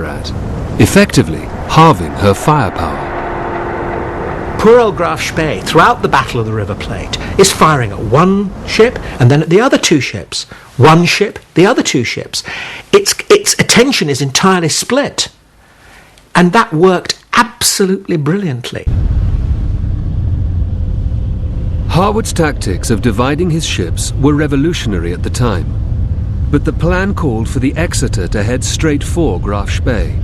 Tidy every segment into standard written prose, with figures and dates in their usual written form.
at, effectively halving her firepower. Poor old Graf Spee, throughout the Battle of the River Plate, is firing at one ship and then at the other two ships. One ship, the other two ships. Its attention is entirely split. And that worked absolutely brilliantly. Harwood's tactics of dividing his ships were revolutionary at the time, but the plan called for the Exeter to head straight for Graf Spee.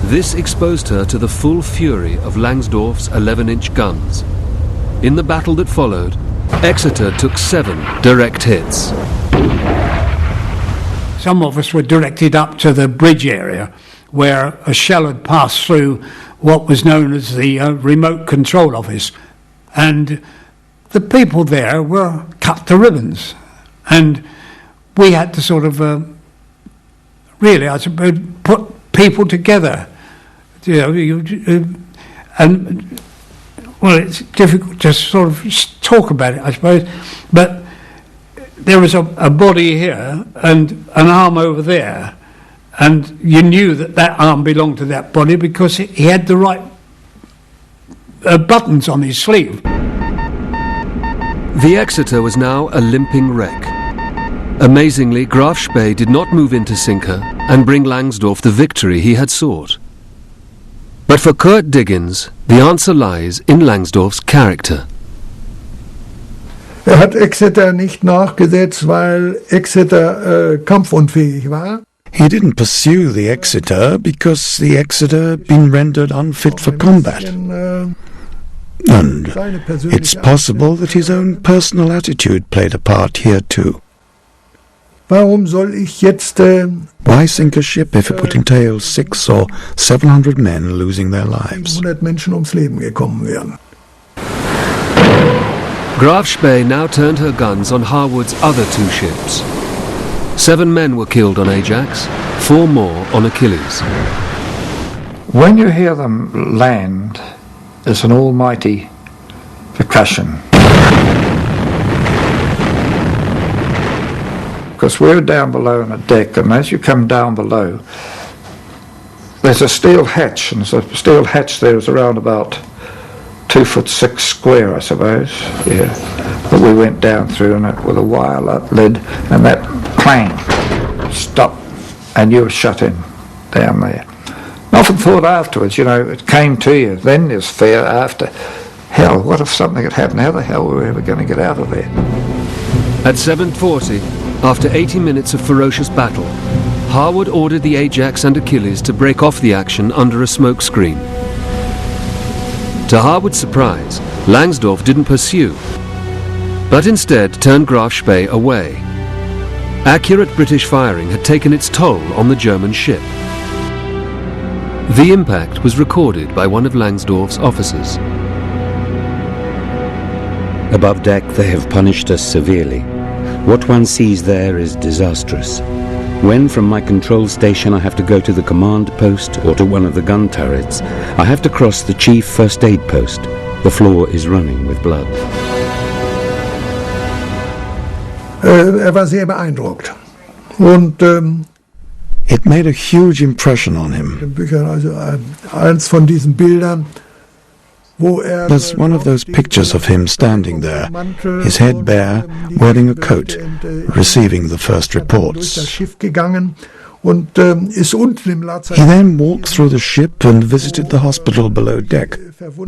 This exposed her to the full fury of Langsdorff's 11-inch guns. In the battle that followed, Exeter took 7 direct hits. Some of us were directed up to the bridge area where a shell had passed through what was known as the remote control office. And the people there were cut to ribbons. And we had to sort of, really, I suppose, put people together. You know, and, well, it's difficult to sort of talk about it, I suppose. But there was a body here and an arm over there. And you knew that arm belonged to that body because he had the right buttons on his sleeve. The Exeter was now a limping wreck. Amazingly, Graf Spee did not move in to sink her and bring Langsdorff the victory he had sought. But for Kurt Diggins, the answer lies in Langsdorff's character. Hat Exeter nicht nachgesetzt, weil Exeter kampfunfähig war. He didn't pursue the Exeter because the Exeter had been rendered unfit for combat. And it's possible that his own personal attitude played a part here too. Warum soll ich jetzt, Why sink a ship if it would entail 600 or 700 men losing their lives? 100 Menschen ums Leben gekommen wären. Graf Spee now turned her guns on Harwood's other 2 ships. 7 men were killed on Ajax, 4 more on Achilles. When you hear them land, it's an almighty percussion. Because we're down below on a deck, and as you come down below, there's a steel hatch, and there's a steel hatch there is around about 2'6" square, I suppose, yeah, that we went down through, and it with a wire lid, and that clang, stop, and you were shut in down there. I often thought afterwards, you know, it came to you, then there's fear after. Hell, what if something had happened? How the hell were we ever going to get out of there? At 7:40, after 80 minutes of ferocious battle, Harwood ordered the Ajax and Achilles to break off the action under a smoke screen. To Harwood's surprise, Langsdorff didn't pursue, but instead turned Graf Spee away. Accurate British firing had taken its toll on the German ship. The impact was recorded by one of Langsdorff's officers. Above deck they have punished us severely. What one sees there is disastrous. When from my control station I have to go to the command post or to one of the gun turrets, I have to cross the chief first aid post. The floor is running with blood. War sehr beeindruckt. Und It made a huge impression on him. also eins von diesen Bildern, wo There's one of those pictures of him standing there, his head bare, wearing a coat, receiving the first reports. das Schiff gegangen und ist unten im He then walked through the ship and visited the hospital below deck,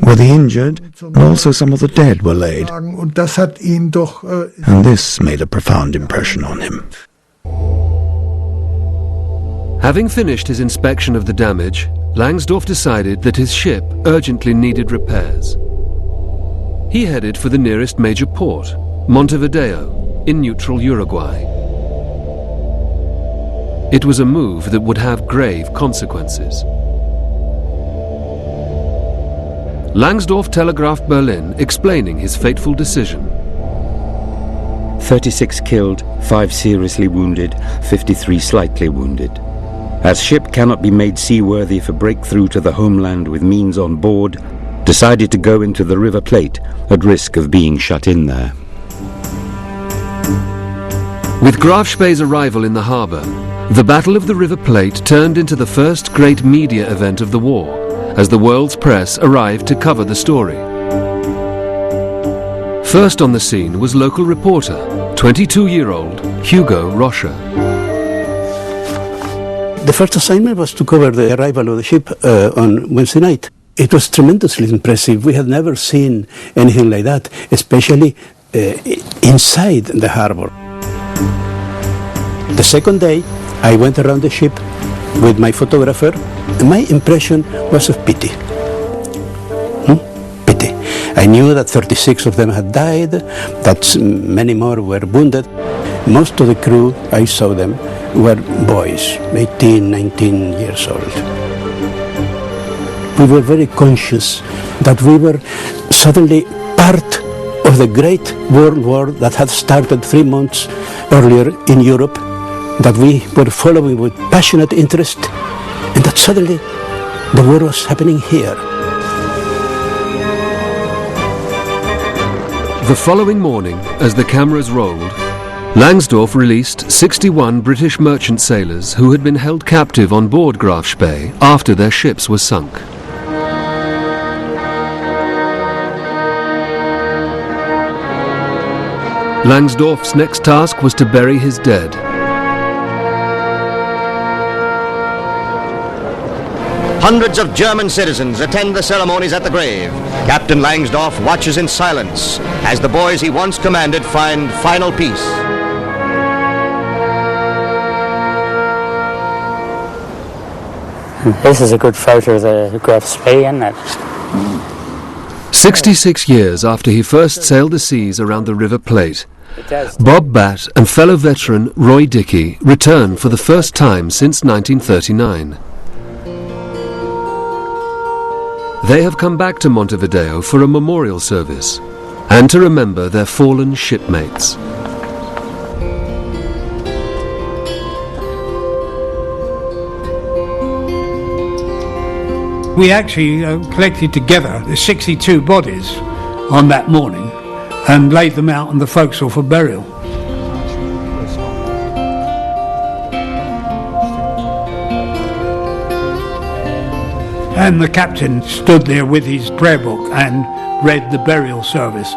where the injured and also some of the dead were laid. Und das hat ihn doch And this made a profound impression on him. Having finished his inspection of the damage, Langsdorff decided that his ship urgently needed repairs. He headed for the nearest major port, Montevideo, in neutral Uruguay. It was a move that would have grave consequences. Langsdorff telegraphed Berlin explaining his fateful decision. 36 killed, 5 seriously wounded, 53 slightly wounded. As ship cannot be made seaworthy for breakthrough to the homeland with means on board, decided to go into the River Plate at risk of being shut in there. With Graf Spee's arrival in the harbour, The Battle of the River Plate turned into the first great media event of the war, as the world's press arrived to cover the story. First on the scene was local reporter, 22-year-old Hugo Rocha. The first assignment was to cover the arrival of the ship on Wednesday night. It was tremendously impressive. We had never seen anything like that, especially inside the harbor. The second day, I went around the ship with my photographer, and my impression was of pity. Pity. I knew that 36 of them had died, that many more were wounded. Most of the crew, I saw them, were boys, 18, 19 years old. We were very conscious that we were suddenly part of the great world war that had started 3 months earlier in Europe, that we were following with passionate interest, and that suddenly the war was happening here. The following morning, as the cameras rolled, Langsdorff released 61 British merchant sailors who had been held captive on board Graf Spee after their ships were sunk. Langsdorff's next task was to bury his dead. Hundreds of German citizens attend the ceremonies at the grave. Captain Langsdorff watches in silence as the boys he once commanded find final peace. This is a good photo of the Graf Spee, isn't it? 66 years after he first sailed the seas around the River Plate, Bob Batt and fellow veteran Roy Dickey returned for the first time since 1939. They have come back to Montevideo for a memorial service and to remember their fallen shipmates. We actually collected together the 62 bodies on that morning and laid them out on the forecastle for burial. And the captain stood there with his prayer book and read the burial service.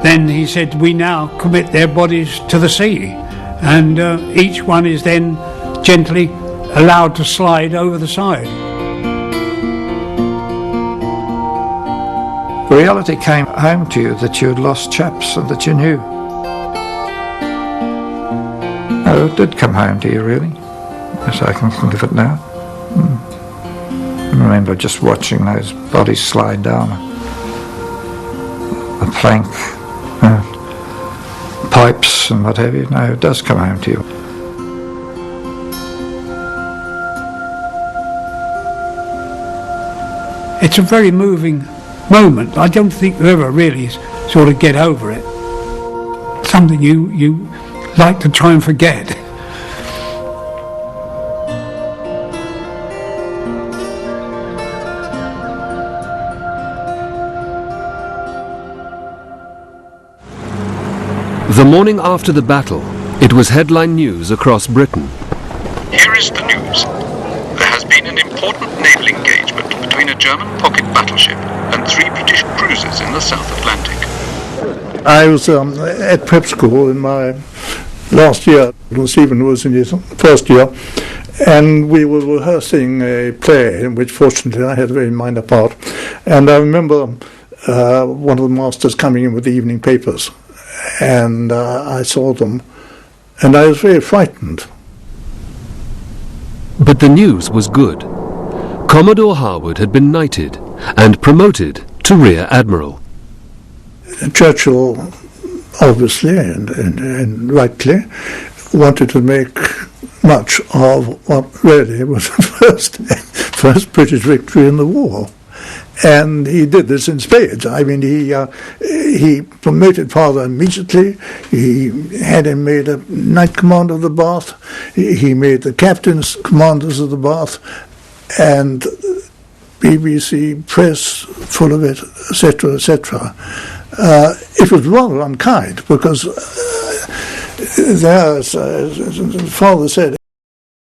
Then he said, we now commit their bodies to the sea, and each one is then gently allowed to slide over the side. The reality came home to you that you had lost chaps and that you knew. Oh, it did come home to you, really. As I can think of it now. I remember just watching those bodies slide down the plank, pipes and what have you. No, it does come home to you. It's a very moving moment. I don't think you ever really sort of get over it. Something you like to try and forget. The morning after the battle, it was headline news across Britain. Here is the news. There has been an important naval engagement between a German pocket battleship and 3 British cruisers in the South Atlantic. I was at prep school in my last year. Stephen was in his first year, and we were rehearsing a play in which fortunately I had a very minor part. And I remember one of the masters coming in with the evening papers, and I saw them, and I was very frightened. But the news was good. Commodore Harwood had been knighted and promoted to Rear Admiral. Churchill, obviously and rightly, wanted to make much of what really was the first British victory in the war. And he did this in spades. I mean, he promoted father immediately. He had him made a Knight Commander of the Bath. He made the captains commanders of the Bath, and BBC press full of it, etc., etc. It was rather unkind because there's, father said,